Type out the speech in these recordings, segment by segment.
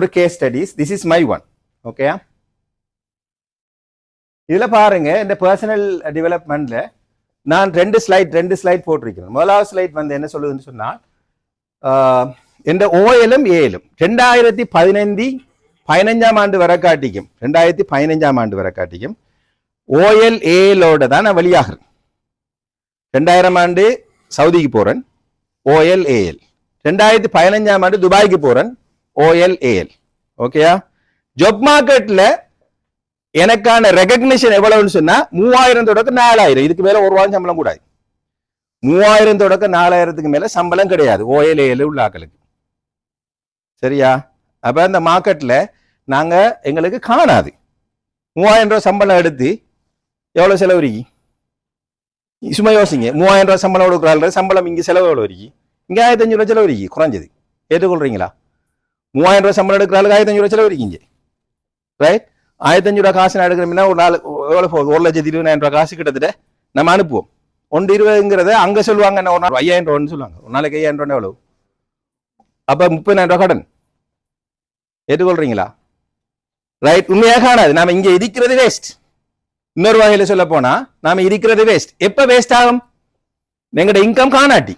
ஒரு case studies. This is my one. Okay, இதுல பாருங்க இந்த பர்சனல் டெவலப்மெண்ட்ல நான் ரெண்டு ஸ்லைட் போட்டிருக்கிறேன். முதலாவது ஸ்லைட் வந்து என்ன சொல்லுதுன்னு சொன்னால் இந்த ஓஎலும் ஏலும் 2015 ஆண்டு வரை காட்டிக்கும். 2015 ஆண்டு வரை காட்டிக்கும் ஓஎல் ஏலோட தான் நான் வெளியாகிறேன். 2000 ஆண்டு சவுதிக்கு போறேன், ஓஎல் ஏஎல். 2015 ஆண்டு துபாய்க்கு போறேன், ஓஎல் ஏஎல். ஓகேயா? ஜாப் மார்க்கெட்ல எனக்கான ரெகக்னிஷன் எவ்வளவுன்னு சொன்னா 3000 தொடக்க 4000. இதுக்கு மேல ஒரு ரூபாய் சம்பளம் கூடாது. 3000 தொடக்க 4000க்கு மேல சம்பளம் கிடையாது ஓஎல் ஏஎல் உள்ள ஆக்களுக்கு. சரியா? அப்ப அந்த மார்க்கெட்ல நாங்க எங்களுக்கு காணாது. 3000 ரூபாய் சம்பளம் எடுத்து எவ்வளவு செலவு இருக்கு? சும்மா யோசிங்க. 3000 ரூபாய் சம்பளம் கொடுக்குறாள், சம்பளம் இங்க செலவு எவ்வளவு இருக்கு? இங்க 1500 ரூபாய் செலவு இருக்கு குறைஞ்சது. ஏற்றுக்கொள்றீங்களா? 3000 ரூபாய் சம்பளம் எடுக்கிறாள், 1500 ரூபாய் செலவு இருக்கீங்க. ரைட்? 1500 ரூபாய் காசு எடுக்கிறோம்னா ஒரு நாள் எவ்வளவு போகுது? 1,20,000 ரூபாய் காசு கிட்டத்தட்ட நம்ம அனுப்புவோம். 1,20,000ங்கிறத அங்க சொல்லுவாங்க ஒரு நாள் 5000 ரூபான்னு சொல்லுவாங்க. ஒரு நாளைக்கு 5000 ரூபாய் எவ்வளவு? அப்ப 30,000 ரூபாய் கடன். ஏற்றுக்கொள்றீங்களா? ரைட்? உண்மையாக காணாது. நாம இங்க இருக்கிறது வேஸ்ட். இன்னொரு வகையில சொல்ல போனா நாம இருக்கிறது வேஸ்ட். எப்ப வேஸ்ட் ஆகும்? எங்கட இன்கம் காணாட்டி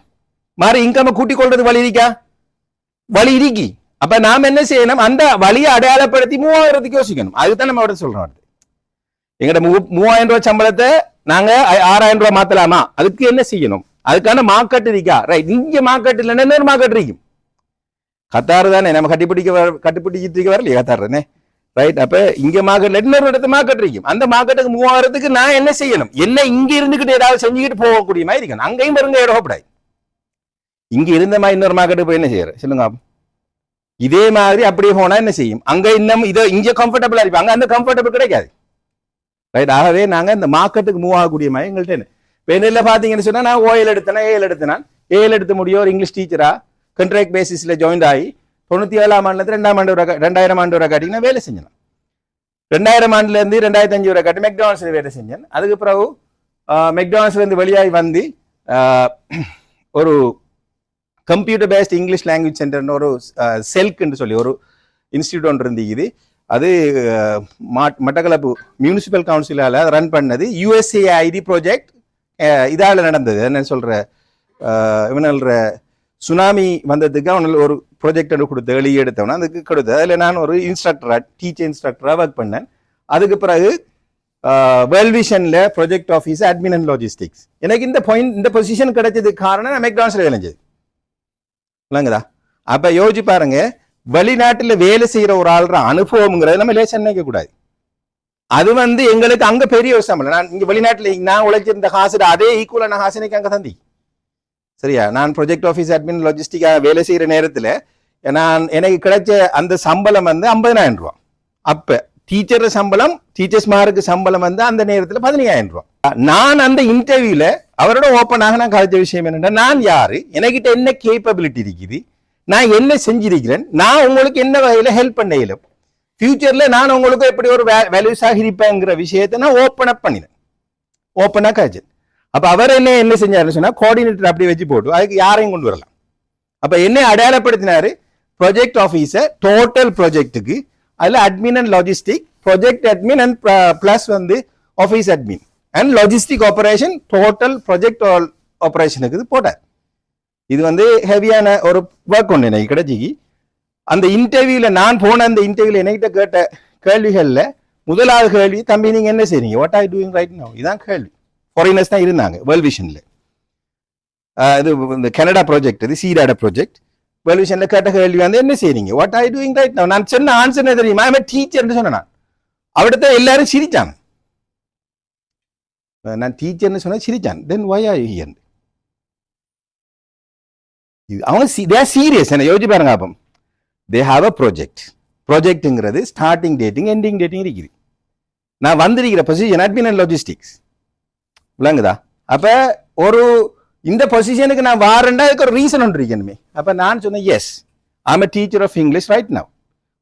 மாறி இன்கம் கூட்டிக் கொள்றது வழி இருக்கா? வழி இருக்கி. அப்ப நாம என்ன செய்யணும்? அந்த வழியை அடையாளப்படுத்தி 3000க்கு யோசிக்கணும். அதுதான் நம்ம அவட சொல்றோம். எங்கட 3000 ரூபாய் சம்பளத்தை நாங்க 6000 ரூபாய் மாத்தலாமா? அதுக்கு என்ன செய்யணும்? அதுக்கான மார்க்கெட் இருக்கா? ரைட்? இங்க மார்க்கெட் இல்லைன்னா இன்னொரு மார்க்கெட் இருக்கும். கத்தாறு தானே நம்ம கட்டிப்பிடிக்க வரலையே கத்தாருன்னு. ரைட்? அப்ப இங்க மார்க்கெட்ல இன்னொரு இடத்து மார்க்கெட் இருக்கும். அந்த மார்க்கெட்டுக்கு 3000க்கு நான் என்ன செய்யணும்? என்ன இங்க இருந்துகிட்டு ஏதாவது செஞ்சுக்கிட்டு போகக்கூடிய மாதிரி இருக்கணும். அங்கேயும் பாருங்க இடப்படாது. இங்க இருந்த மாதிரி இன்னொரு மார்க்கெட்டுக்கு போய் என்ன செய்யற சொல்லுங்க. இதே மாதிரி அப்படியே போனா என்ன செய்யும்? அங்க இன்னும் இதை இங்க கம்ஃபர்டபுளா இருப்பாங்க, அந்த கம்ஃபர்டபுள் கிடைக்காது. ரைட்? ஆகவே நாங்க இந்த மார்க்கெட்டுக்கு மூவ் ஆகக்கூடிய மாதிரி எங்கள்கிட்ட என்ன பெண்ணில் பாத்தீங்கன்னு சொன்னா நான் ஓஎல் எடுத்தேன், ஏஎல் எடுத்தேன். ஏஎல் எடுத்த முடியும் ஒரு இங்கிலீஷ் டீச்சரா கண்ட்ராக்ட் பேசிஸ்ல ஜாயின் ஆகி 97ஆம் ஆண்டுல 2000 ஆண்டு வரை காட்டி நான் வேலை செஞ்சேன். 2000 ஆண்டுல இருந்து 2005 வரை காட்டி மெக்டானல்ஸ்ல வேலை செஞ்சேன். அதுக்கு பிறகு மெக்டானல்ஸ்ல இருந்து வெளியாகி வந்து ஒரு கம்ப்யூட்டர் பேஸ்ட் இங்கிலீஷ் லாங்குவேஜ் சென்டர்னு ஒரு செல்க்னு சொல்லி ஒரு இன்ஸ்டியூட் ஒன்று இருந்துக்குது. அது மட்டக்களப்பு மியூனிசிபல் கவுன்சிலால ரன் பண்ணது. USAID ப்ராஜெக்ட் இதால நடந்தது. என்ன சொல்ற இவனல்ற சுனாமி வந்ததுக்கு அவனால் ஒரு ப்ராஜெக்ட் கொடுத்து வெளியே எடுத்தவனா அதுக்கு கொடுத்து அதில் நான் ஒரு டீச்சர் இன்ஸ்ட்ரக்டராக ஒர்க் பண்ணேன். அதுக்கு பிறகு வேர்ல்ட் விஷன்ல project office admin and logistics. எனக்கு இந்த பொசிஷன் கிடைச்சதுக்கு காரணம் நான் மெக்டானல்ஸ்ல வேலை செஞ்சது. இல்லைங்கதா? அப்ப யோசிச்சு பாருங்க, வெளிநாட்டுல வேலை செய்யற ஒரு ஆள்ற அனுபவம்ங்கிறது நம்ம லேசா நினைக்க கூடாது. அது வந்து எங்களுக்கு அங்க பெரிய விஷயம் இல்லை. நான் இங்க வெளிநாட்டுல நான் உழைச்சிருந்த காசு அதே ஈக்குவலான காசு எனக்கு அங்க தந்தி. சரியா? நான் ப்ராஜெக்ட் ஆஃபீஸ் அட்மின் லாஜிஸ்டிக்கா வேலை செய்யற நேரத்துல எனக்கு கிடைச்ச அந்த சம்பளம் வந்து 50,000 ரூபாய். அப்ப டீச்சர் சம்பளம், டீச்சர்ஸ்மாருக்கு சம்பளம் வந்து அந்த நேரத்துல 15,000 ரூபாய். நான் அந்த இன்டர்வியூல அவரோட ஓப்பனாக நான் கழிச்ச விஷயம் என்னன்னா, நான் யாரு, எனக்கிட்ட என்ன கேப்பபிலிட்டி இருக்குது, நான் என்ன செஞ்சிருக்கிறேன், நான் உங்களுக்கு என்ன வகையில ஹெல்ப் பண்ண இயலும், ஃபியூச்சர்ல நான் உங்களுக்கு எப்படி ஒரு வேல்யூஸாக இருப்பேங்கிற விஷயத்தை நான் ஓப்பன் அப் பண்ணினேன். ஓப்பனா கழிச்சேன். அப்ப அவர் என்ன செஞ்சாருன்னு சொன்னா கோஆர்டினேட்டர் அப்படி வச்சு போட்டு அதுக்கு யாரையும் கொண்டு வரலாம். அப்ப என்ன அடையாளப்படுத்தினாரு? ப்ராஜெக்ட் ஆஃபீஸர் டோட்டல் ப்ராஜெக்டுக்கு அதுல admin and logistic, project admin and plus வந்து office admin and logistic operation total project ஆபரேஷனுக்கு போட்டார். இது வந்து ஹெவியான ஒரு ஒர்க் ஒன்று எனக்கு கிடைச்சிக்கு. அந்த இன்டர்வியூல நான் போன அந்த இன்டர்வியூல என்கிட்ட கேட்ட கேள்விகள்ல முதலாவது கேள்வி, தம்பி நீங்க என்ன செய்றீங்க, what are you doing right now, இதான் கேள்வி. ஃபாரினர்ஸ் தான் இருந்தாங்க வேர்ல்ட் விஷன்ல. இது இந்த கனடா ப்ராஜெக்ட், இது சீடாட ப்ராஜெக்ட். வேர்ல்ட் விஷன்ல கேட்ட கேள்வி வந்து என்ன செய்றீங்க, what are you doing right now. நான் சொன்ன ஆன்சர் என்ன தெரியுமா? ஐ எம் டீச்சர்னு சொன்னேன். நான் அவிடத்த எல்லாரும் சிரிச்சாங்க. நான் டீச்சர்னு சொன்னா சிரிச்சான். Then why are you here? அவங்க தே ஆர் சீரியஸ். என்ன யோசிச்சு பாருங்க. அப்போ தே ஹாவ் அ ப்ராஜெக்ட். ப்ராஜெக்ட்ங்கிறது ஸ்டார்டிங் டேட்டிங் எண்டிங் டேட்டிங் இருக்குது. நான் வந்திருக்கிற பொசிஷன் அட்மின் அண்ட் லாஜிஸ்டிக்ஸ். விளங்குதா? அப்ப ஒரு இந்த பொசிஷனுக்கு நான் வாரேன்டா அதுக்கு ஒரு ரீசன் ஒன்று இருக்கணுமே. அப்ப நான் சொன்னேன், yes I am a teacher of English right now,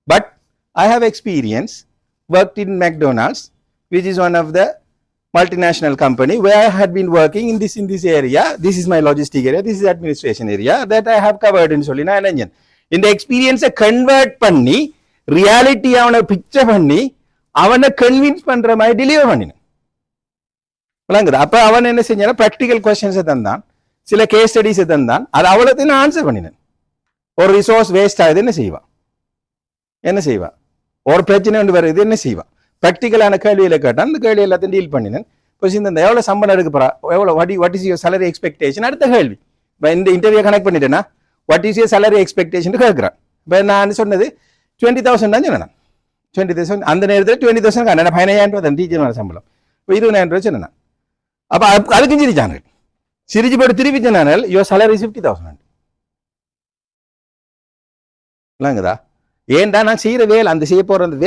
but I have experience worked in McDonald's, which is one of the multinational company where I had been working in this area. This is my logistic area, this is administration area that I have covered in சொல்லி நான் என்ன இந்த எக்ஸ்பீரியன்ஸை convert பண்ணி reality அவனை picture பண்ணி அவனை convince பண்ற மாதிரி டெலிவர் பண்ணினேன். விளங்குது? அப்ப அவன் என்ன செஞ்சான், ப்ராக்டிக்கல் கொஸ்டின்ஸை தந்தான், சில கேஸ் ஸ்டடிஸை தந்தான், அது அவ்வளோத்தையும் நான் ஆன்சர் பண்ணினேன். ஒரு ரிசோர்ஸ் வேஸ்ட் ஆகுது, என்ன செய்வா ஒரு பிரச்சனை ஒன்று வருது, என்ன செய்வா? ப்ராக்டிக்கலான கேள்வியில கேட்டான், அந்த கேள்வி எல்லாத்தையும் டீல் பண்ணினேன். இப்போ இந்த எவ்வளோ சம்பளம் எடுக்க போறா, எவ்வளோ what is your salary expectation, அடுத்த கேள்வி. இப்போ இந்த இன்டர்வியூ கனெக்ட் பண்ணிட்டேன்னா what is your salary expectation கேட்குறான். இப்போ நான் சொன்னது 20,000 தான் சொன்னேன். 20,000 அந்த நேரத்தில் 20,000 நான் 15,000 ரூபா தான் டீச்சர் சம்பளம். இப்போ 20,000 ரூபா சொன்னேன். அப்போ அதுக்கும் சிரிச்சாங்க. சிரிச்சு போட்டு திருப்பி சொன்னாங்க யுவர் salary is 50,000. இல்லைங்கதா? ஏன்டா நான் செய்யற வேலை, அந்த செய்ய போற அந்த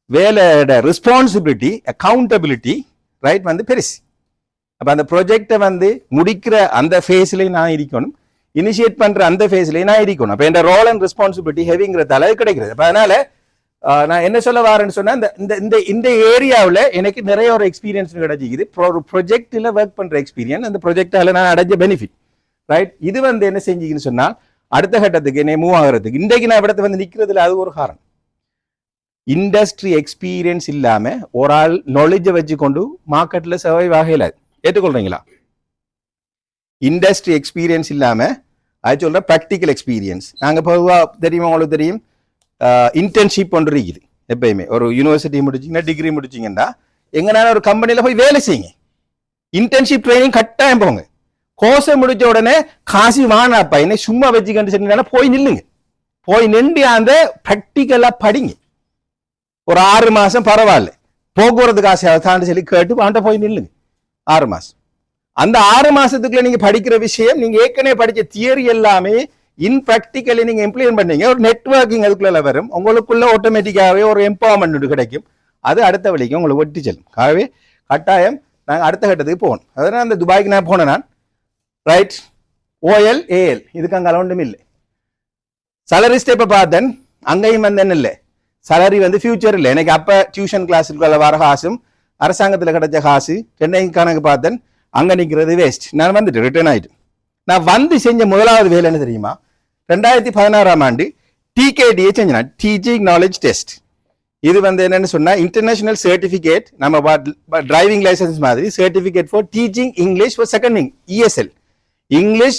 வேலையோட ரெஸ்பான்சிபிலிட்டி, அக்கௌண்டபிலிட்டி ரைட் வந்து பெருசு. அப்ப அந்த ப்ரொஜெக்டை வந்து முடிக்கிற அந்த ஃபேஸ்லயும் நான் இருக்கணும், இனிஷியேட் பண்ற அந்த ஃபேஸ்லயும் நான் இருக்கணும். அப்ப இந்த ரோல் அண்ட் ரெஸ்பான்சிபிலிட்டி ஹெவிங்கிறதால கிடைக்கிறது. அப்ப அதனால நான் என்ன சொல்ல வரேன்னு சொன்னா, இந்த ஏரியாவில் எனக்கு நிறைய ஒரு எக்ஸ்பீரியன்ஸ் கிடைச்சிக்குது. ஒரு ப்ரொஜெக்டில் ஒர்க் பண்ற எக்ஸ்பீரியன்ஸ், அந்த ப்ரொஜெக்டால நான் அடைஞ்ச பெனிஃபிட் ரைட். இது வந்து என்ன செஞ்சிங்கன்னு சொன்னால் அடுத்த கட்டத்துக்கு என்னை மூவ் ஆகிறதுக்கு இன்றைக்கு நான் இடத்த வந்து நிற்கிறதுல அது ஒரு காரணம். இண்டஸ்ட்ரி எக்ஸ்பீரியன்ஸ் இல்லாம ஒரு ஆள் நாலேஜை வச்சுக்கொண்டு மார்க்கெட்ல சர்வைவ் ஆகல. ஏற்றுக்கொள்றீங்களா? இண்டஸ்ட்ரி எக்ஸ்பீரியன்ஸ் இல்லாம அது சொல்ற ப்ராக்டிக்கல் எக்ஸ்பீரியன்ஸ். நாங்க பொதுவாக தெரியுமா, உங்களுக்கு தெரியும், இன்டர்ன்ஷிப் ஒன்று இருக்குது. எப்பயுமே ஒரு யூனிவர்சிட்டி முடிச்சிங்கன்னா, டிகிரி முடிச்சிங்கன்னா எங்கனால ஒரு கம்பெனியில் போய் வேலை செய்யுங்க. இன்டர்ன்ஷிப் ட்ரைனிங் கட்டாயம் போங்க. கோர்ஸை முடிச்ச உடனே காசு வானாப்பா என்னை சும்மா வச்சுக்கிட்டு சொன்னீங்கன்னா போய் நில்லுங்க. போய் நின்று அந்த ப்ராக்டிக்கலா படிங்க. ஒரு 6 மாசம் பரவாயில்ல, போக்குவரத்து காசு தாண்டி சொல்லி கேட்டு அவன்கிட்ட போய் நில்லுங்க 6 மாசம். அந்த 6 மாசத்துக்குள்ள நீங்க படிக்கிற விஷயம், நீங்க ஏற்கனவே படிச்ச தியரி எல்லாமே இன் ப்ராக்டிக்கலி நீங்க இம்ப்ளிமெண்ட் பண்ணீங்க. ஒரு நெட்வொர்க்கிங் அதுக்குள்ள வரும், உங்களுக்குள்ள ஆட்டோமேட்டிக்காவே ஒரு எம்பவர்மெண்ட் கிடைக்கும். அது அடுத்த வழிக்கு உங்களுக்கு ஒட்டி செல்லும். ஆகவே கட்டாயம் நாங்கள் அடுத்த கட்டத்துக்கு போகணும். அதனால அந்த துபாய்க்கு நான் போனேன் நான் ரைட். OL AL இதுக்கு அங்கே அலௌண்டும் இல்லை. salary ஸ்டெப்பை பார்த்தேன், அங்கேயும் வந்து என்ன இல்லை, salary வந்து ஃபியூச்சர் இல்லை. எனக்கு அப்போ டியூஷன் கிளாஸுக்குள்ள வர காசும் அரசாங்கத்தில் கிடைச்ச காசு ரெண்டையும் கணக்கு பார்த்தேன், அங்கே நிற்கிறது வேஸ்ட். நான் வந்துட்டு ரிட்டர்ன் ஆகிட்டு. நான் வந்து செஞ்ச முதலாவது வேலை என்ன தெரியுமா, 2016ஆம் ஆண்டு TKD செஞ்சேன், டீச்சிங் நாலேஜ் டெஸ்ட். இது வந்து என்னன்னு சொன்னா இன்டர்நேஷனல் சர்டிஃபிகேட், நம்ம டிரைவிங் லைசன்ஸ் மாதிரி certificate for teaching English for second ESL. English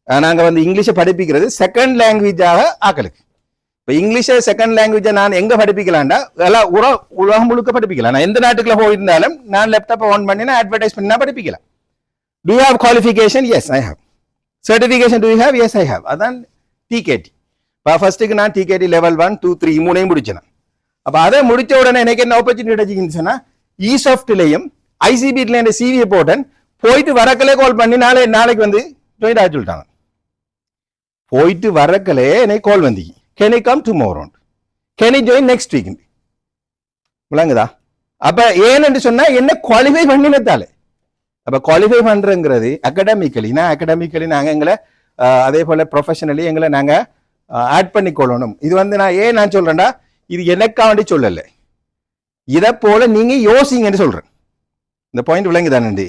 நாங்கள் வந்து இங்கிலீஷை படிப்பிக்கிறது செகண்ட் லாங்குவேஜாக ஆக்களுக்கு. இப்போ இங்கிலீஷை செகண்ட் லாங்குவேஜை நான் எங்கே படிப்பிக்கலாம்டா, எல்லாம் உலகம் முழுக்க படிப்பிக்கலாம். நான் எந்த நாட்டுக்குள்ள போயிருந்தாலும் நான் லேப்டாப்பை ஆன் பண்ணி நான் அட்வர்டைஸ் பண்ணி நான் படிப்பிக்கலாம். Do you have qualification? Yes, I have. Certification do you have? Yes, I have. அதான் TKT. இப்போ ஃபர்ஸ்ட்டுக்கு நான் TKT level 1, 2, 3 மூணையும் முடிச்சேன். அப்போ அதை முடிச்ச உடனே எனக்கு என்ன ஆப்பர்ச்சுனிட்டி கிடைச்சின்னு சொன்னா, eSoftலையும் ICBலையும் என் CV போட்டேன். போயிட்டு வரக்கலே கால் பண்ணி நாளைக்கு வந்து ஜாயின் ஆகி சொல்லிட்டாங்க. போயிட்டு வரக்கலே எனக்கு கால் வந்து, can I come tomorrow, can I join next week. விளங்குதா? அப்ப ஏன்னு சொன்னா என்ன குவாலிஃபை பண்ணினத்தாலே. அப்ப குவாலிஃபை பண்றங்கிறது அகடமிக்கலி நாங்க எங்களை அதே போல ப்ரொஃபஷனலி எங்களை நாங்க ஆட் பண்ணிக்கொள்ளணும். இது வந்து நான் சொல்றேன்டா, இது எனக்கா வேண்டி சொல்லலை, இதை போல நீங்க யோசிங்கன்னு சொல்றேன். இந்த பாயிண்ட் விளங்குதானே?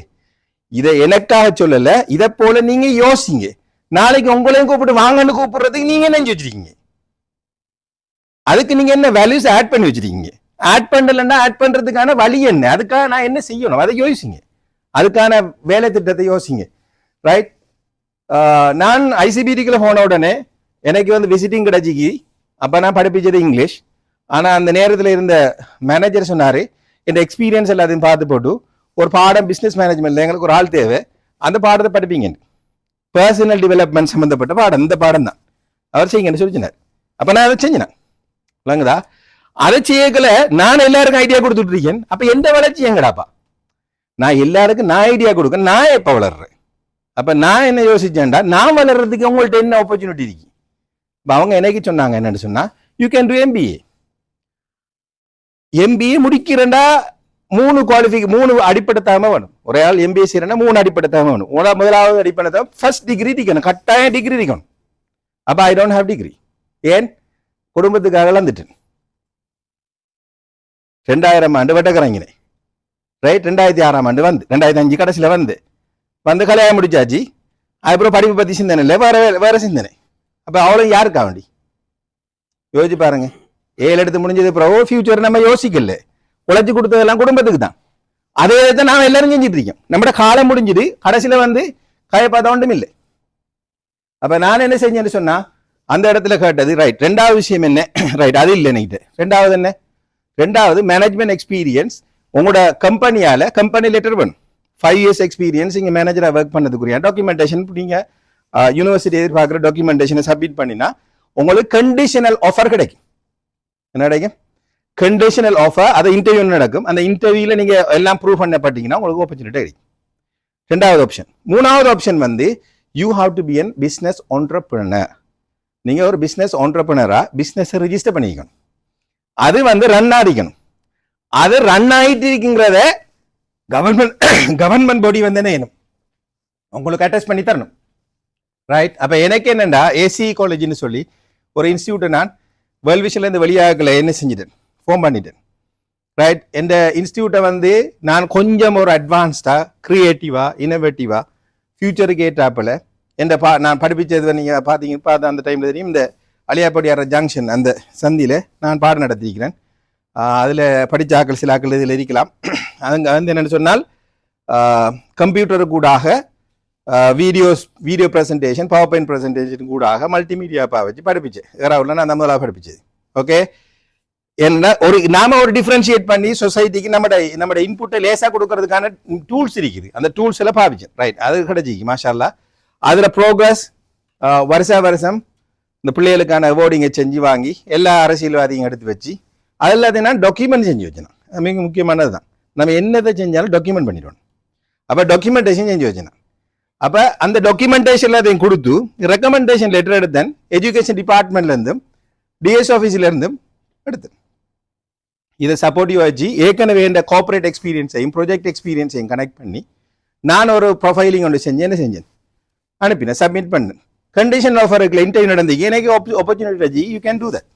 இதை எனக்காக சொல்லல, இதை போல நீங்க யோசிங்க. நாளைக்கு உங்களையும் கூப்பிட்டு வாங்கன்னு கூப்பிடுறதுக்கு நீங்க என்ன செஞ்சு வச்சிருக்கீங்க, அதுக்கு நீங்க என்ன வேல்யூஸ் ஆட் பண்ணி வச்சிருக்கீங்க. ஆட் பண்ணலன்னா ஆட் பண்றதுக்கான வழி என்ன, அதுக்காக நான் என்ன செய்யணும் அதை யோசிங்க, அதுக்கான வேலை திட்டத்தை யோசிங்க. ரைட். நான் ICBTக்குள்ள போன உடனே எனக்கு வந்து விசிட்டிங் கிடைச்சிக்கு. அப்ப நான் படிப்பிச்சது இங்கிலீஷ். ஆனா அந்த நேரத்தில் இருந்த மேனேஜர் சொன்னாரு, இந்த எக்ஸ்பீரியன்ஸ் எல்லாத்தையும் பார்த்து போட்டு ஒரு பாடம் பிசினஸ் மேனேஜ்மெண்ட்ல எங்களுக்கு ஒரு ஆள் தேவை, அந்த பாடத்தை படிப்பீங்க, பர்சனல் டெவலப்மெண்ட் சம்பந்தப்பட்ட பாடம், இந்த பாடம் தான் அவர் செய்யுங்கன்னு சொல்லிச்சினார். அப்ப நான் அதை செஞ்சேன். விளங்குதா? அதை செய்யக்கல நான் எல்லாருக்கும் ஐடியா கொடுத்துட்டு இருக்கேன். அப்ப எந்த வளர்ச்சி எங்கடாப்பா? நான் எல்லாருக்கும் நான் ஐடியா கொடுக்க, நான் எப்ப வளர்றேன்? அப்ப நான் என்ன யோசிச்சேன்டா, நான் வளர்றதுக்கு உங்கள்ட்ட என்ன ஆப்பர்ச்சுனிட்டி இருக்கு? அவங்க எனக்கு சொன்னாங்க என்னன்னு சொன்னா, யூ கேன் டூ MBA முடிக்கிறேன்டா 3 அடிப்படை தாம வேணும். ஒரே ஆள் MBA செய்யறேன்னா 3 அடிப்படை தாம வேணும். முதலாவது அடிப்படை தான் ஃபர்ஸ்ட் டிகிரி இருக்கணும், கட்டாயம் டிகிரி இருக்கணும். அப்ப ஐ டோன்ட் ஹேவ் டிகிரி. ஏன்? குடும்பத்துக்காக இழந்துட்டேன். 2000 ஆண்டு வெட்டக்கறங்கினேன். ரைட். 2006ஆம் ஆண்டு வந்து 2005 கடைசியில வந்து கல்யாணம் முடிச்சாச்சு. அதுக்கப்புறம் படிப்பு பத்தி சிந்தனை இல்லை, வேற சிந்தனை. அப்ப அவ்வளவு யாருக்கா வேண்டி யோசிச்சு பாருங்க. ஏழு எடுத்து முடிஞ்சது பிறகு ஃபியூச்சர் நம்ம யோசிக்கல, உழைச்சி கொடுத்ததெல்லாம் குடும்பத்துக்கு தான். அதே தான் நாம் எல்லாரும் செஞ்சுட்டு இருக்கோம். நம்மட காலம் முடிஞ்சுது, கடைசியில வந்து கையை பார்த்தா ஒன்றும் இல்லை. அப்ப நான் என்ன செஞ்சேன்னு சொன்னா அந்த இடத்துல கேட்டது ரைட். ரெண்டாவது விஷயம் என்ன ரைட், அது இல்லை நைட்டு. ரெண்டாவது என்ன, ரெண்டாவது மேனேஜ்மெண்ட் எக்ஸ்பீரியன்ஸ். உங்களோட கம்பெனியால கம்பெனி லெட்டர் வேணும். 5 years எக்ஸ்பீரியன்ஸ் இங்கே மேனேஜராக ஒர்க் பண்ணதுக்குரிய டாக்குமெண்டேஷன் நீங்கள் யூனிவர்சிட்டி எதிர்பார்க்குற டாக்குமெண்டேஷனை சப்மிட் பண்ணினா உங்களுக்கு கண்டிஷனல் ஆஃபர் கிடைக்கும். என்ன கிடைக்கும்? Conditional offer. அது இன்டர்வியூ நடக்கும். அந்த இன்டர்வியூல நீங்க எல்லாம் ப்ரூவ் பண்ணப்பட்டீங்கன்னா உங்களுக்கு ஆப்பர்ச்சுனிட்டி கிடைக்கும். ரெண்டாவது ஆப்ஷன். மூணாவது ஆப்ஷன் வந்து you have to be an business entrepreneur. நீங்க ஒரு பிஸ்னஸ் ஆண்டர்பிரினரா பிஸ்னஸ் ரிஜிஸ்டர் பண்ணிக்கணும். அது வந்து ரன் ஆகிக்கணும். அது ரன் ஆகிட்டு இருக்குங்கிறத கவர்மெண்ட் பாடி வந்து என்ன செய்யணும், உங்களுக்கு அட்டஸ்ட் பண்ணி தரணும். ரைட். அப்ப எனக்கு என்னண்டா ஏசி காலேஜ்னு சொல்லி ஒரு இன்ஸ்டியூட்டை நான் வேர்ல்விஷன்ல இருந்து வெளியாகல என்ன செஞ்சிட்டேன், ஃபார்ம் பண்ணிட்டேன். ரைட். இந்த இன்ஸ்டியூட்டை வந்து நான் கொஞ்சம் ஒரு அட்வான்ஸ்டா, கிரியேட்டிவா, இனோவேட்டிவா, ஃபியூச்சருக்கு ஏற்றாப்பில் நான் படிப்பிச்சது நீங்க பார்த்தா அந்த டைம்ல தெரியும். இந்த அலியாப்படியார ஜங்ஷன் அந்த சந்தியில நான் பாடம் நடத்திருக்கிறேன். அதில் படித்த ஆக்கள் சில ஆக்கள் இதில் இருக்கலாம். அதுங்க வந்து என்னென்னு சொன்னால் கம்ப்யூட்டரு கூடாக video presentation, power point presentation கூடாக மல்டிமீடியாப்பா வச்சு படிப்பிச்சேன். ஏறாவில் நான் முதலாக படிப்பிச்சது. ஓகே. என்ன நாம ஒரு டிஃபரன்ஷியேட் பண்ணி சொசைட்டிக்கு நம்மட இன்புட்டை லேசாக கொடுக்கறதுக்கான டூல்ஸ் இருக்குது. அந்த டூல்ஸ் எல்லாம் பாவிச்சேன். ரைட். அது கிடைச்சிக்கு மாஷால்லா. அதில் ப்ரோக்ரஸ் வருஷம் இந்த பிள்ளைகளுக்கான அவார்டிங்கை செஞ்சு வாங்கி எல்லா அரசியல்வாதியும் எடுத்து வச்சு அது எல்லாத்தையும் நான் டாக்குமெண்ட் செஞ்சு வச்சேன். மிக முக்கியமானது தான். நம்ம என்னதை செஞ்சாலும் டாக்குமெண்ட் பண்ணிடுவோம். அப்போ டாக்குமெண்டேஷன் செஞ்சு வச்சேன். அப்போ அந்த டாக்குமெண்டேஷன் எல்லாத்தையும் கொடுத்து ரெக்கமெண்டேஷன் லெட்டர் எடுத்தேன். எஜுகேஷன் டிபார்ட்மெண்ட்லேருந்தும் டிஎஸ் ஆஃபீஸ்லேருந்தும் எடுத்தேன். இதை சப்போர்ட்டிவ் வச்சு ஏற்கனவே இந்த கார்பரேட் எக்ஸ்பீரியன்ஸையும் ப்ரொஜெக்ட் எக்ஸ்பீரியன்ஸையும் கனெக்ட் பண்ணி நான் ஒரு ப்ரொஃபைலிங் ஒன்று செஞ்சேன், அனுப்பினேன், சப்மிட் பண்ணேன். கண்டிஷன் ஆஃபருக்கு இன்டர்வியூ நடந்தீங்க, எனக்கு opportunity you can do that.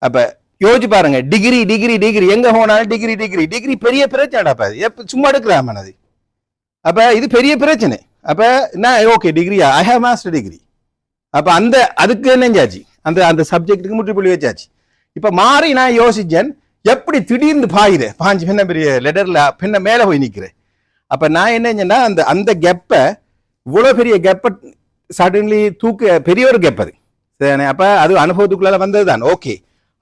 அப்போ யோசிச்சு பாருங்க, டிகிரி எங்க போனாலும் டிகிரி பெரிய பிரச்சனைடாப்பா. சும்மா எடுக்கிறாம அது. அப்ப இது பெரிய பிரச்சனை. அப்ப நான் ஓகே டிகிரியா, ஐ ஹேவ் மாஸ்டர் டிகிரி. அப்ப அதுக்கு என்னஞ்சாச்சு, அந்த சப்ஜெக்டுக்கு முற்றுப்புள்ளி வச்சாச்சு. இப்ப மாறி நான் யோசிச்சேன், எப்படி திடீர்னு பாஞ்சு பின்ன பெரிய லெட்டர்ல பின்ன மேல போய் நிக்கிறேன். அப்ப நான் என்னன்னா அந்த கெப்பை, இவ்வளவு பெரிய கெப்பை சடன்லி பெரிய ஒரு கெப் அது. அப்ப அது அனுபவத்துக்குள்ள வந்ததுதான். ஓகே.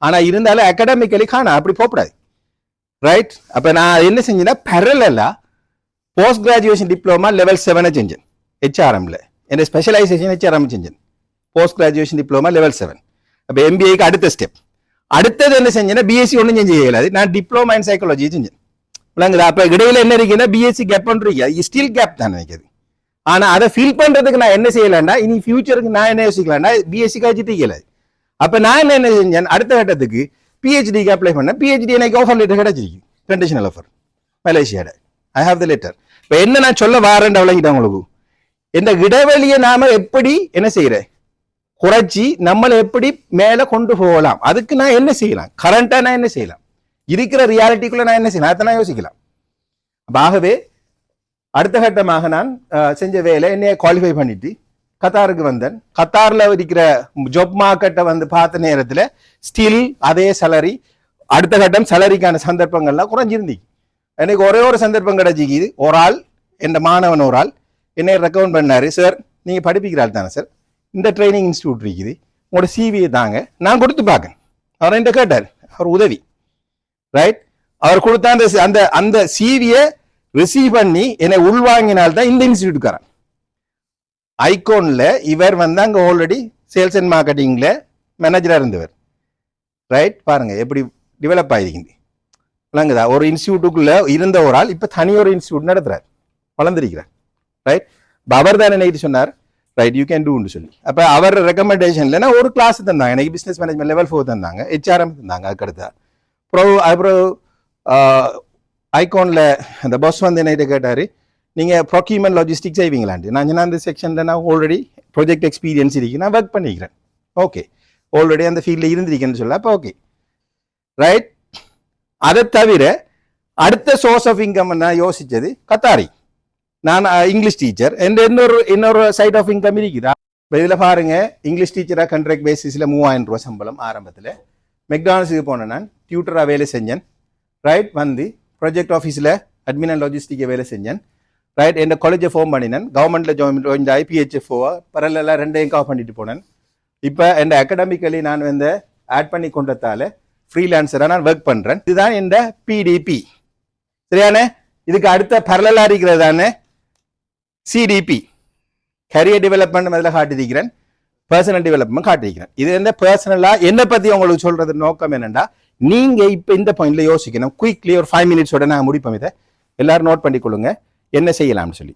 ஆனா இருந்தாலும் அகாடமிக்கலி காணா அப்படி போகக்கூடாது. ரைட். அப்ப நான் என்ன செஞ்சேன்னா பேரலா போஸ்ட் கிராஜுவேஷன் டிப்ளமா லெவல் 7 செஞ்சேன் ஹெச்ஆர்எம்ல. என் ஸ்பெஷலைசேஷன் ஹெச்ஆர்எம் செஞ்சேன். Post graduation diploma level 7. அப்ப எம்பிஏக்கு அடுத்த ஸ்டெப். அடுத்தது என்ன செஞ்சேன்னா பிஎஸ்சி ஒன்றும் செஞ்சு இயலாது. நான் டிப்ளமா இன் சைக்காலஜி செஞ்சேன். விளங்குதா? அப்ப இடையில என்ன இருக்குன்னா பிஎஸ்சி கேப் பண்றீங்க, ஸ்டில் கேப் தான் நினைக்கிறது. ஆனா அதை ஃபில் பண்றதுக்கு நான் என்ன செய்யலாம்னா இனி ஃபியூச்சருக்கு நான் என்ன யோசிக்கலாம்னா பிஎஸ்சி காய்ச்சிட்டு இயலாது. அப்ப நான் என்ன செஞ்சேன், அடுத்த கட்டத்துக்கு பிஹெச்டிக்கு அப்ளை பண்ணேன். பிஹெச்டி எனக்கு ஆஃபர் லெட்டர் கிடைச்சிருக்கு, கண்டிஷனல் ஆஃபர் மலேசியாட. I have the letter. இப்ப என்ன நான் சொல்ல வாரேன் விளங்கிட்டேன் உங்களுக்கு. இந்த இடைவெளியை நாம எப்படி என்ன செய்யறேன், குறைச்சி நம்மளை எப்படி மேல கொண்டு போகலாம், அதுக்கு நான் என்ன செய்யலாம், கரண்டா நான் என்ன செய்யலாம், இருக்கிற ரியாலிட்டிக்குள்ள நான் என்ன செய்யலாம், அதை நான் யோசிக்கலாம். ஆகவே அடுத்த கட்டமாக நான் செஞ்ச வேலை என்னைய குவாலிஃபை பண்ணிட்டு கத்தாருக்கு வந்தேன். கத்தார்ல இருக்கிற ஜாப் மார்க்கெட்டை வந்து பார்த்த நேரத்தில் ஸ்டில் அதே சேலரி. அடுத்த கட்டம் சேலரிக்கான சந்தர்ப்பங்கள்லாம் குறைஞ்சிருந்தீங்க. எனக்கு ஒரே ஒரு சந்தர்ப்பம் கிடைச்சிக்குது. ஒரு ஆள், என் மாணவன் ஒரு ஆள் என்னை ரெக்கமெண்ட் பண்ணாரு. சார் நீங்க படிப்பிக்கிறாள் தானே சார், இந்த ட்ரைனிங் இன்ஸ்டியூட் இருக்குது, உங்களோட சிவியை தாங்க, நான் கொடுத்து பார்க்கேன். அவர் என்கிட்ட கேட்டார், அவர் உதவி. ரைட். அவர் கொடுத்த அந்த சிவியை ரிசீவ் பண்ணி என்னை உள்வாங்கினால்தான் இந்த இன்ஸ்டியூட்டுக்காரன். ஐகோன்ல இவர் வந்து அங்க ஆல்ரெடி சேல்ஸ் அண்ட் மார்க்கெட்டிங்ல மேனேஜரா இருந்தவர். ரைட். பாருங்க எப்படி டெவலப் ஆயிருக்குது. விளங்குதா? ஒரு இன்ஸ்டியூட்டுக்குள்ள இருந்த ஒரு ஆள் இப்ப தனி ஒரு இன்ஸ்டியூட் நடத்துறாரு, வளர்ந்துருக்கிறார். ரைட். அவர் தான் என்ன சொன்னார், ரைட் யூ கேன் டூன்னு சொல்லி. அப்ப அவர் ரெக்கமெண்டேஷன்ல ஒரு கிளாஸ் தந்தாங்க எனக்கு, பிசினஸ் மேனேஜ்மெண்ட் லெவல் 4 தந்தாங்க, ஹெச்ஆர்எம் தந்தாங்க. அதுக்கடுத்தா அப்புறம் ஐகோன்ல அந்த பாஸ் வந்து என்ன கேட்டாரு, நீங்க ப்ரொக்யூர்மெண்ட் லாஜிஸ்டிக்ஸ் செய்வீங்களான்ட்டு. நான் சொன்ன அந்த செக்ஷன்ல நான் ஆல்ரெடி ப்ராஜெக்ட் எக்ஸ்பீரியன்ஸ் இருக்கு, நான் ஒர்க் பண்ணிக்கிறேன். ஓகே. ஆல்ரெடி அந்த ஃபீல்டில் இருந்திருக்கேன்னு சொல்ல. அப்போ ஓகே. ரைட். அதை தவிர அடுத்த சோர்ஸ் ஆஃப் இன்கம் நான் யோசிச்சது கத்தாரி. நான் இங்கிலீஷ் டீச்சர். இன்னொரு சைட் ஆஃப் இன்கம் இருக்குதா? இதில் பாருங்க, இங்கிலீஷ் டீச்சராக கான்ட்ராக்ட் பேசிஸில் 3000 ரூபா சம்பளம் ஆரம்பத்தில். மெக்டானல்ஸுக்கு போனேன், நான் டியூட்டராக வேலை செஞ்சேன். ரைட், வந்து ப்ராஜெக்ட் ஆஃபீஸில் அட்மின் அண்ட் லாஜிஸ்டிக்கை வேலை செஞ்சேன். ரைட், என் காலேஜை ஃபார்ம் பண்ணினேன், கவர்மெண்ட்டில் ஜாயின் ஆகி பிஹெச்எஃப்ஓவா பரவாயில்ல ரெண்டையும் கவர் பண்ணிட்டு போனேன். இப்போ என் அகடமிக்கலி நான் வந்து ஆட் பண்ணி கொண்டதால ஃப்ரீலான்சராக நான் ஒர்க் பண்ணுறேன். இதுதான் என் பிடிபி. சரியானே? இதுக்கு அடுத்த பரலலாக இருக்கிறது தானே சிடிபி, கரியர் டெவலப்மெண்ட் அதில் காட்டியிருக்கிறேன், பர்சனல் டெவலப்மெண்ட் காட்டியிருக்கிறேன். இது எந்த பர்சனலாக என்னை பற்றி உங்களுக்கு சொல்கிறது நோக்கம் என்னென்னா, நீங்கள் இப்போ இந்த பாயிண்ட்ல யோசிக்கணும். குயிக்லி ஒரு 5 மினிட்ஸோட நான் முடிப்போம். இதை எல்லாரும் நோட் பண்ணிக்கொள்ளுங்க, என்ன செய்யலாம்னு சொல்லி.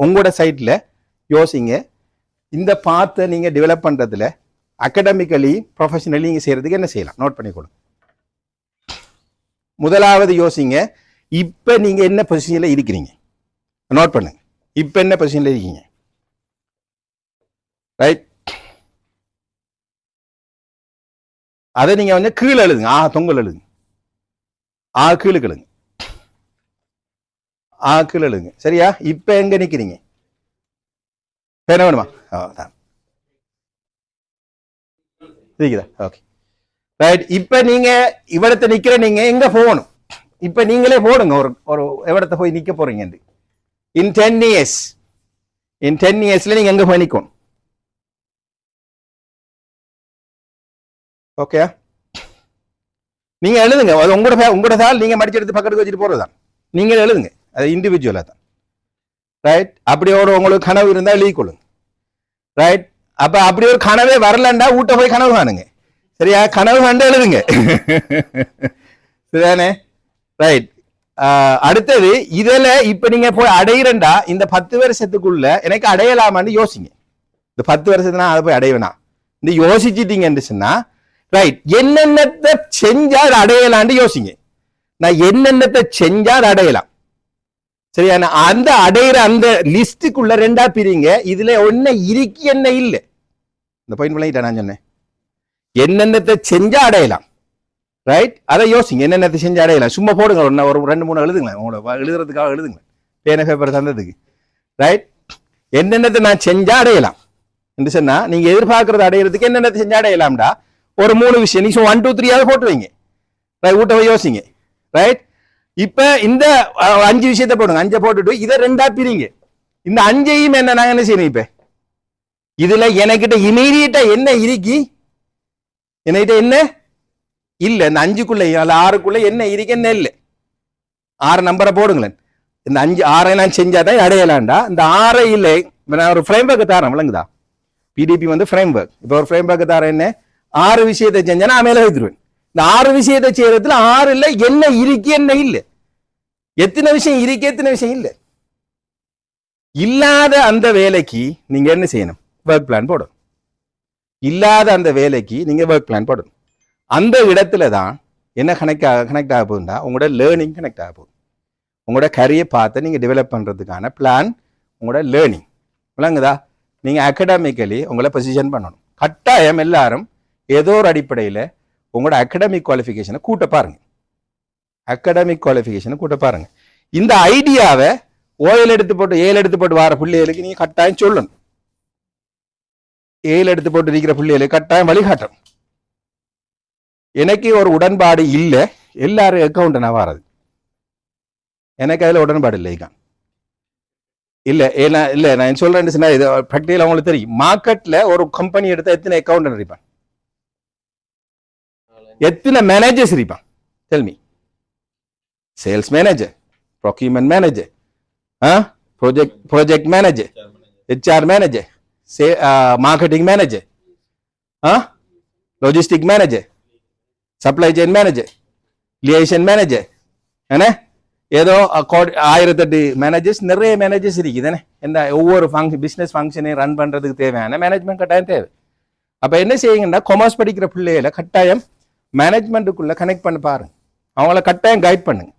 உங்களோட சைட்டில் யோசிங்க, இந்த பாத்தை நீங்கள் டெவலப் பண்ணுறதுல அகடமிக்கலி ப்ரொஃபஷனலி நீங்கள் செய்கிறதுக்கு என்ன செய்யலாம் நோட் பண்ணிக்கொள்ளுங்க. முதலாவது யோசிங்க, இப்போ நீங்கள் என்ன பொசிஷனில் இருக்கிறீங்க நோட் பண்ணுங்க. இப்போ என்ன பொசிஷனில் இருக்கீங்க? ரைட், அதை நீங்கள் வந்து கீழே எழுதுங்க. தொங்கல் எழுதுங்க, கீழே எழுதுங்க, கீழே எழுதுங்க. சரியா? இப்போ எங்க நிற்கிறீங்க? என்ன வேணுமா? இருக்குதா? Okay, right. இப்போ நீங்க இவடத்தை நிக்கிற, நீங்க எங்க போகணும்? இப்போ நீங்களே போடுங்க, ஒரு எவடத்தை போய் நிக்க போறீங்க. இன் 10 இயர்ஸ்ல நீங்க எங்க போய் நிக்கணும்? ஓகே, நீங்க எழுதுங்க. அது உங்களோட தாள் நீங்க மடிச்சு எடுத்து பக்கத்துக்கு வச்சுட்டு போறதுதான். நீங்க எழுதுங்க, அது இண்டிவிஜுவலா தான். ரைட், அப்படியோட உங்களுக்கு கனவு இருந்தா எழுதி கொள்ளுங்க. ரைட், அப்ப அப்படி ஒரு கனவே வரலண்டா வீட்டை போய் கனவு காணுங்க. சரியா? கனவு கண்டு எழுதுங்க. சரிதானே? ரைட். அடுத்தது இதுல இப்ப நீங்க போய் அடையிறண்டா, இந்த 10 வருஷத்துக்குள்ள எனக்கு அடையலாமான்னு யோசிங்க. இந்த 10 வருஷத்துனா அதை போய் அடையவேனா இந்த யோசிச்சுட்டீங்கன்னு சொன்னா, ரைட், என்னென்னத்தை செஞ்சா அடையலான்னு யோசிங்க. நான் என்னென்னத்தை செஞ்சா அடையலாம். சரியா? அந்த அடையிற அந்த லிஸ்டுக்குள்ள 2ஆ பிரிங்க. இதுல ஒன்ன இருக்கு, என்ன இல்லை. இந்த பாயிண்ட் பண்ணிட்டேன் நான் சொன்னேன். என்னென்னத்தை செஞ்சா அடையலாம். ரைட், அதை யோசிங்க. என்னென்னத்தை செஞ்சு அடையலாம். சும்மா போடுங்க, ஒரு 2-3 எழுதுங்களேன். உங்களோட எழுதுறதுக்காக எழுதுங்களேன், பேன பேப்பர் தந்ததுக்கு. ரைட், என்னென்னத்தை நான் செஞ்சா அடையலாம் என்று சொன்னா, நீங்க எதிர்பார்க்கறது அடையிறதுக்கு என்னென்னத்தை செஞ்சா அடையலாம்டா ஒரு 3 விஷயம் நீங்க 1 2 3 போட்டு வைங்க. ஊட்ட போய் யோசிங்க. ரைட், இப்ப இந்த 5 விஷயத்தை போடுங்க. 5 போட்டுட்டு இதை 2ஆ பிரிங்க. இந்த 5ஐயும் என்ன நாங்க என்ன செய்யணும்? இப்ப இதுல எனக்கிட்ட இமீடியட்டா என்ன இருக்கு, என்கிட்ட என்ன இல்ல. இந்த 5க்குள்ள 6க்குள்ள என்ன இருக்கு, என்ன இல்லை. 6 நம்பரை போடுங்களேன். இந்த 6 நான் செஞ்சாதான் அடையலாண்டா. இந்த 6 இல்லை, நான் ஒரு ஃப்ரேம் ஒர்க் தரேன். விளங்குதா? பிடிபி வந்து ஃப்ரேம் ஒர்க். இப்ப ஒரு ஃப்ரேம் ஒர்க் தரேன். என்ன 6 விஷயத்தை செஞ்சா நான் மேல வைத்துருவேன். இந்த 6 விஷயத்தை செய்யறதுல 6 இல்ல என்ன இருக்கு, என்ன இல்லை. எத்தனை விஷயம் இருக்கு, எத்தனை விஷயம் இல்லை. இல்லாத அந்த வேலைக்கு நீங்க என்ன செய்யணும்? ஒர்க் பிளான் போடணும். இல்லாத அந்த வேலைக்கு நீங்க ஒர்க் பிளான் போடணும். அந்த இடத்துல தான் என்ன கனெக்ட் ஆக போகுதுன்னா, உங்களோட லேர்னிங் கனெக்ட் ஆக போகுது. உங்களோட கரியர் பார்த்து நீங்க டெவலப் பண்றதுக்கான பிளான், உங்களோட லேர்னிங். விளங்குதா? நீங்க அகடமிக்கலி உங்களை பொசிஷன் பண்ணணும். கட்டாயம் எல்லாரும் ஏதோ ஒரு அடிப்படையில் உங்களோட அகடமிக் குவாலிஃபிகேஷனை கூட்ட பாருங்க. அகடமிக் குவாலிஃபிகேஷனை கூட்ட பாருங்க. இந்த ஐடியாவை ஓஎல் எடுத்து போட்டு ஏல் எடுத்து போட்டு வர பிள்ளைகளுக்கு நீங்க கட்டாயம் சொல்லணும். ஏல் எடுத்து போட்டு இருக்கிற பிள்ளைகளுக்கு கட்டாயம் வழிகாட்டணும். எனக்கு ஒரு உடன்பாடு இல்லை, எல்லாரும் அக்கௌண்ட் நான் வாரது எனக்கு அதில் உடன்பாடு இல்லை. இல்ல நான் சொல்றேன், இது ப்ராக்டிகல் அவங்களுக்கு தெரியும். மார்க்கெட்ல ஒரு கம்பெனி எடுத்தா எத்தனை அக்கௌண்ட் இருப்பான், எத்தனை மேனேஜர்ஸ் இருப்பான்? Tell me. Sales manager, procurement manager, project manager, HR manager, marketing manager, logistic manager, supply chain manager, liaison manager, ஏதோ 1008 மேனேஜர்ஸ், நிறைய மேனேஜர்ஸ் இருக்குதுன்னு. என்ன ஒவ்வொரு பிசினஸ் ஃபங்க்ஷனையும் ரன் பண்றதுக்கு தேவையான மேனேஜ்மெண்ட் கட்டாயம் தேவை. அப்ப என்ன செய்யுங்கன்னா, கொமர்ஸ் படிக்கிற பிள்ளைகளை கட்டாயம் மேனேஜ்மெண்ட்டுக்குள்ள கனெக்ட் பண்ணி பாருங்க. அவங்கள கட்டாயம் கைட் பண்ணுங்க.